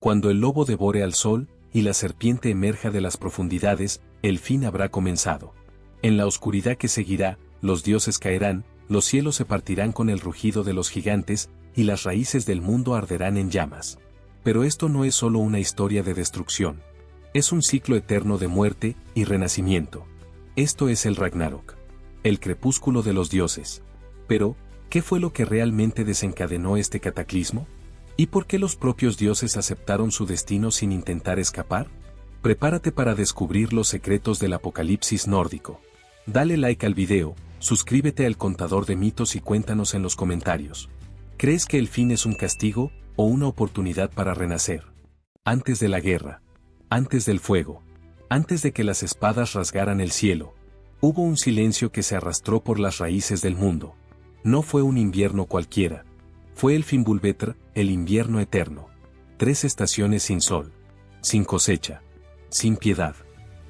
Cuando el lobo devore al sol, y la serpiente emerja de las profundidades, el fin habrá comenzado. En la oscuridad que seguirá, los dioses caerán, los cielos se partirán con el rugido de los gigantes, y las raíces del mundo arderán en llamas. Pero esto no es solo una historia de destrucción. Es un ciclo eterno de muerte y renacimiento. Esto es el Ragnarok, el crepúsculo de los dioses. Pero, ¿qué fue lo que realmente desencadenó este cataclismo? ¿Y por qué los propios dioses aceptaron su destino sin intentar escapar? Prepárate para descubrir los secretos del apocalipsis nórdico. Dale like al video, suscríbete al Contador de Mitos y cuéntanos en los comentarios. ¿Crees que el fin es un castigo o una oportunidad para renacer? Antes de la guerra, antes del fuego, antes de que las espadas rasgaran el cielo, hubo un silencio que se arrastró por las raíces del mundo. No fue un invierno cualquiera. Fue el Fimbulvetr, el invierno eterno. 3 estaciones sin sol, sin cosecha, sin piedad.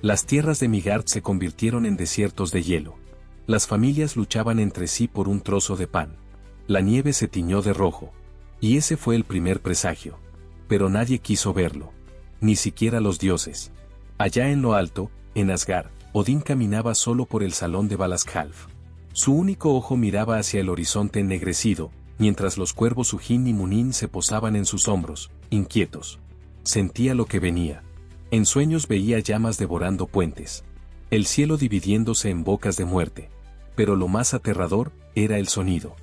Las tierras de Midgard se convirtieron en desiertos de hielo. Las familias luchaban entre sí por un trozo de pan. La nieve se tiñó de rojo. Y ese fue el primer presagio. Pero nadie quiso verlo. Ni siquiera los dioses. Allá en lo alto, en Asgard, Odín caminaba solo por el salón de Valaskjalf. Su único ojo miraba hacia el horizonte ennegrecido, mientras los cuervos Hugin y Munin se posaban en sus hombros, inquietos. Sentía lo que venía. En sueños veía llamas devorando puentes. El cielo dividiéndose en bocas de muerte. Pero lo más aterrador era el sonido.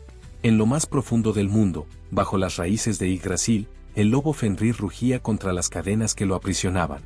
En lo más profundo del mundo, bajo las raíces de Yggdrasil, el lobo Fenrir rugía contra las cadenas que lo aprisionaban.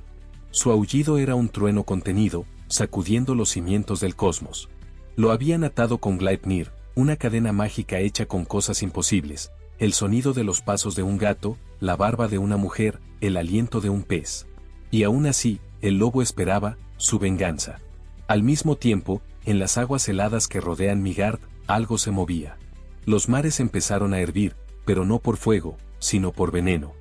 Su aullido era un trueno contenido, sacudiendo los cimientos del cosmos. Lo habían atado con Gleipnir, una cadena mágica hecha con cosas imposibles, el sonido de los pasos de un gato, la barba de una mujer, el aliento de un pez. Y aún así, el lobo esperaba su venganza. Al mismo tiempo, en las aguas heladas que rodean Midgard, algo se movía. Los mares empezaron a hervir, pero no por fuego, sino por veneno.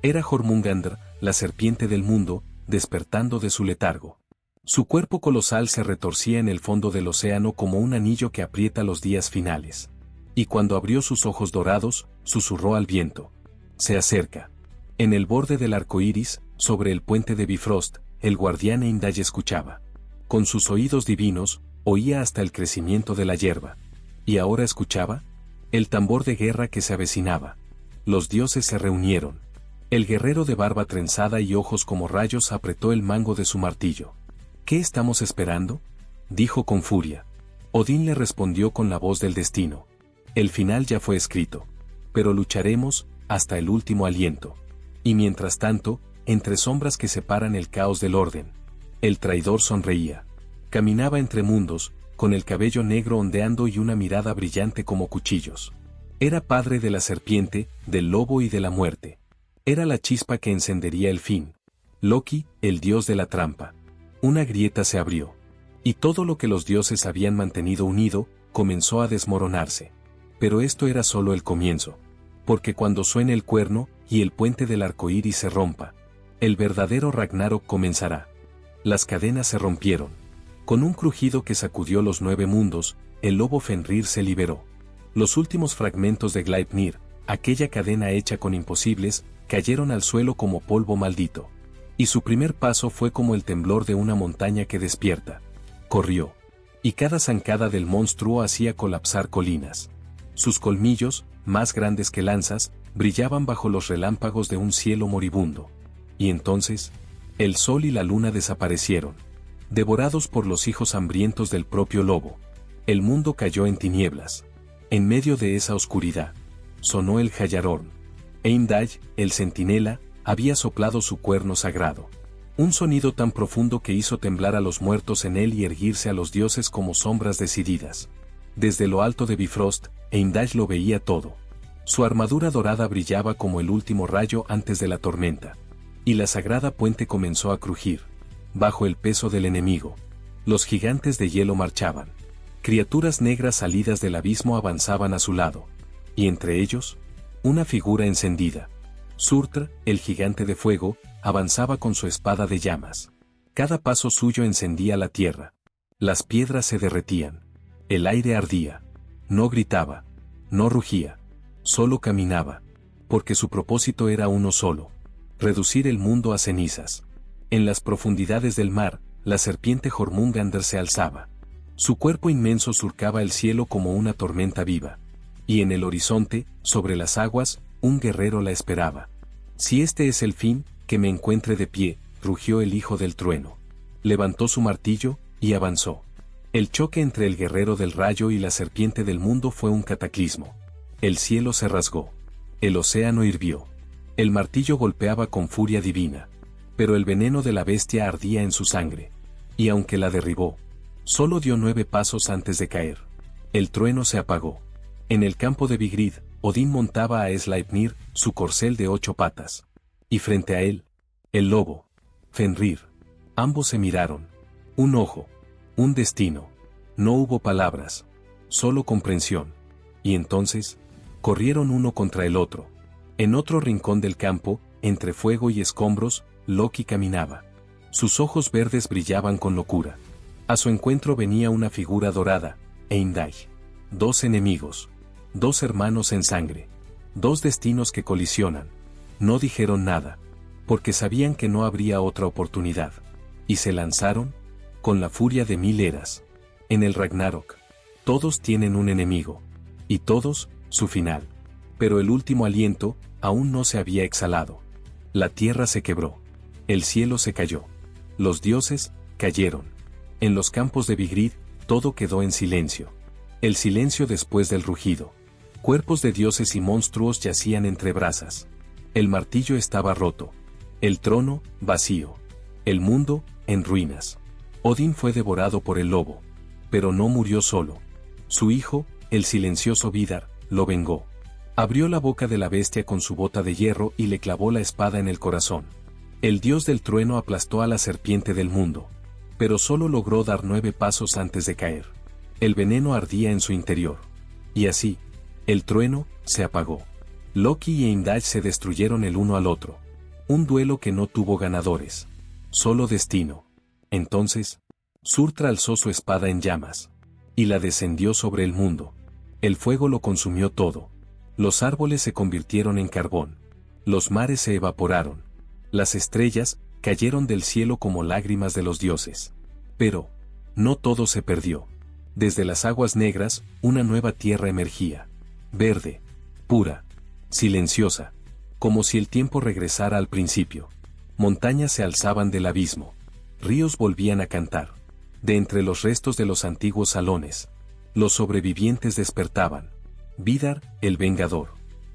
Era Jormungandr, la serpiente del mundo, despertando de su letargo. Su cuerpo colosal se retorcía en el fondo del océano como un anillo que aprieta los días finales. Y cuando abrió sus ojos dorados, susurró al viento. Se acerca. En el borde del arco iris, sobre el puente de Bifrost, el guardián Heimdall escuchaba. Con sus oídos divinos, oía hasta el crecimiento de la hierba. ¿Y ahora escuchaba? El tambor de guerra que se avecinaba. Los dioses se reunieron. El guerrero de barba trenzada y ojos como rayos apretó el mango de su martillo. ¿Qué estamos esperando?, dijo con furia. Odín le respondió con la voz del destino. El final ya fue escrito. Pero lucharemos, hasta el último aliento. Y mientras tanto, entre sombras que separan el caos del orden, el traidor sonreía. Caminaba entre mundos, con el cabello negro ondeando y una mirada brillante como cuchillos. Era padre de la serpiente, del lobo y de la muerte. Era la chispa que encendería el fin. Loki, el dios de la trampa. Una grieta se abrió. Y todo lo que los dioses habían mantenido unido, comenzó a desmoronarse. Pero esto era solo el comienzo. Porque cuando suene el cuerno, y el puente del arcoíris se rompa, el verdadero Ragnarok comenzará. Las cadenas se rompieron. Con un crujido que sacudió los 9 mundos, el lobo Fenrir se liberó. Los últimos fragmentos de Gleipnir, aquella cadena hecha con imposibles, cayeron al suelo como polvo maldito. Y su primer paso fue como el temblor de una montaña que despierta. Corrió. Y cada zancada del monstruo hacía colapsar colinas. Sus colmillos, más grandes que lanzas, brillaban bajo los relámpagos de un cielo moribundo. Y entonces, el sol y la luna desaparecieron. Devorados por los hijos hambrientos del propio lobo. El mundo cayó en tinieblas. En medio de esa oscuridad, sonó el Hayarorn. Heimdall, el centinela, había soplado su cuerno sagrado. Un sonido tan profundo que hizo temblar a los muertos en él y erguirse a los dioses como sombras decididas. Desde lo alto de Bifrost, Heimdall lo veía todo. Su armadura dorada brillaba como el último rayo antes de la tormenta. Y la sagrada puente comenzó a crujir. Bajo el peso del enemigo, los gigantes de hielo marchaban. Criaturas negras salidas del abismo avanzaban a su lado. Y entre ellos, una figura encendida. Surtr, el gigante de fuego, avanzaba con su espada de llamas. Cada paso suyo encendía la tierra. Las piedras se derretían. El aire ardía. No gritaba. No rugía. Solo caminaba. Porque su propósito era uno solo. reducir el mundo a cenizas. En las profundidades del mar, la serpiente Jormungandr se alzaba. Su cuerpo inmenso surcaba el cielo como una tormenta viva. Y en el horizonte, sobre las aguas, un guerrero la esperaba. Si este es el fin, que me encuentre de pie, rugió el hijo del trueno. Levantó su martillo, y avanzó. El choque entre el guerrero del rayo y la serpiente del mundo fue un cataclismo. El cielo se rasgó. El océano hirvió. El martillo golpeaba con furia divina. Pero el veneno de la bestia ardía en su sangre. Y aunque la derribó, solo dio 9 pasos antes de caer. El trueno se apagó. En el campo de Vigrid, Odín montaba a Sleipnir, su corcel de 8 patas. Y frente a él, el lobo, Fenrir. Ambos se miraron. Un ojo. Un destino. No hubo palabras. Solo comprensión. Y entonces, corrieron uno contra el otro. En otro rincón del campo, entre fuego y escombros, Loki caminaba. Sus ojos verdes brillaban con locura. A su encuentro venía una figura dorada, Heimdall. 2 enemigos. 2 hermanos en sangre. 2 destinos que colisionan. No dijeron nada, porque sabían que no habría otra oportunidad. Y se lanzaron, con la furia de 1000 eras. En el Ragnarok, todos tienen un enemigo. Y todos, su final. Pero el último aliento, aún no se había exhalado. La tierra se quebró. El cielo se cayó. Los dioses, cayeron. En los campos de Vigrid, todo quedó en silencio. El silencio después del rugido. Cuerpos de dioses y monstruos yacían entre brasas. El martillo estaba roto. El trono, vacío. El mundo, en ruinas. Odín fue devorado por el lobo. Pero no murió solo. Su hijo, el silencioso Vidar, lo vengó. Abrió la boca de la bestia con su bota de hierro y le clavó la espada en el corazón. El dios del trueno aplastó a la serpiente del mundo. Pero solo logró dar 9 pasos antes de caer. El veneno ardía en su interior. Y así, el trueno, se apagó. Loki y Heimdall se destruyeron el uno al otro. Un duelo que no tuvo ganadores. Solo destino. Entonces, Surtra alzó su espada en llamas. Y la descendió sobre el mundo. El fuego lo consumió todo. Los árboles se convirtieron en carbón. Los mares se evaporaron. Las estrellas, cayeron del cielo como lágrimas de los dioses. Pero, no todo se perdió. Desde las aguas negras, una nueva tierra emergía. Verde, pura, silenciosa, como si el tiempo regresara al principio. Montañas se alzaban del abismo. Ríos volvían a cantar. De entre los restos de los antiguos salones, los sobrevivientes despertaban. Vidar, el vengador.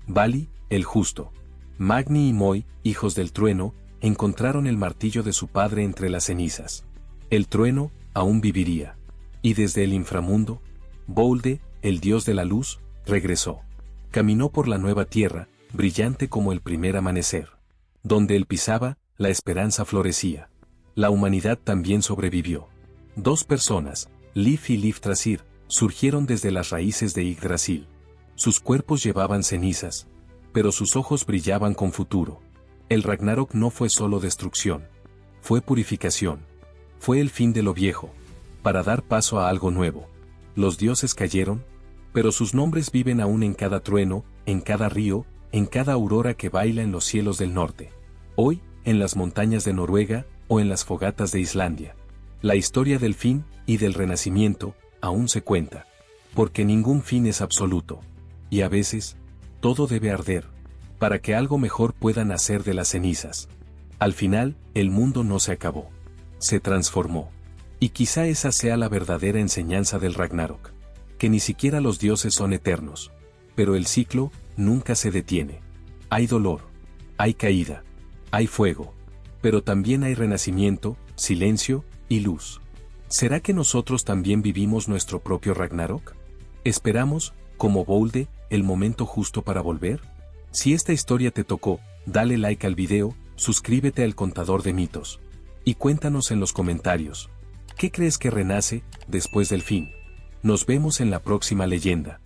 Vali, el justo. Magni y Moi, hijos del trueno, encontraron el martillo de su padre entre las cenizas. El trueno, aún viviría. Y desde el inframundo, Bolde, el dios de la luz, regresó. Caminó por la nueva tierra, brillante como el primer amanecer. Donde él pisaba, la esperanza florecía. La humanidad también sobrevivió. 2 personas, Lif y Liftrasir, surgieron desde las raíces de Yggdrasil. Sus cuerpos llevaban cenizas, pero sus ojos brillaban con futuro. El Ragnarok no fue solo destrucción. Fue purificación. Fue el fin de lo viejo, para dar paso a algo nuevo. Los dioses cayeron, pero sus nombres viven aún en cada trueno, en cada río, en cada aurora que baila en los cielos del norte. Hoy, en las montañas de Noruega, o en las fogatas de Islandia. La historia del fin, y del renacimiento, aún se cuenta. Porque ningún fin es absoluto. Y a veces, todo debe arder, para que algo mejor pueda nacer de las cenizas. Al final, el mundo no se acabó. Se transformó. Y quizá esa sea la verdadera enseñanza del Ragnarok. Que ni siquiera los dioses son eternos. Pero el ciclo, nunca se detiene. Hay dolor. Hay caída. Hay fuego. Pero también hay renacimiento, silencio, y luz. ¿Será que nosotros también vivimos nuestro propio Ragnarok? ¿Esperamos, como Bolde, el momento justo para volver? Si esta historia te tocó, dale like al video, suscríbete al Contador de Mitos. Y cuéntanos en los comentarios, ¿qué crees que renace, después del fin? Nos vemos en la próxima leyenda.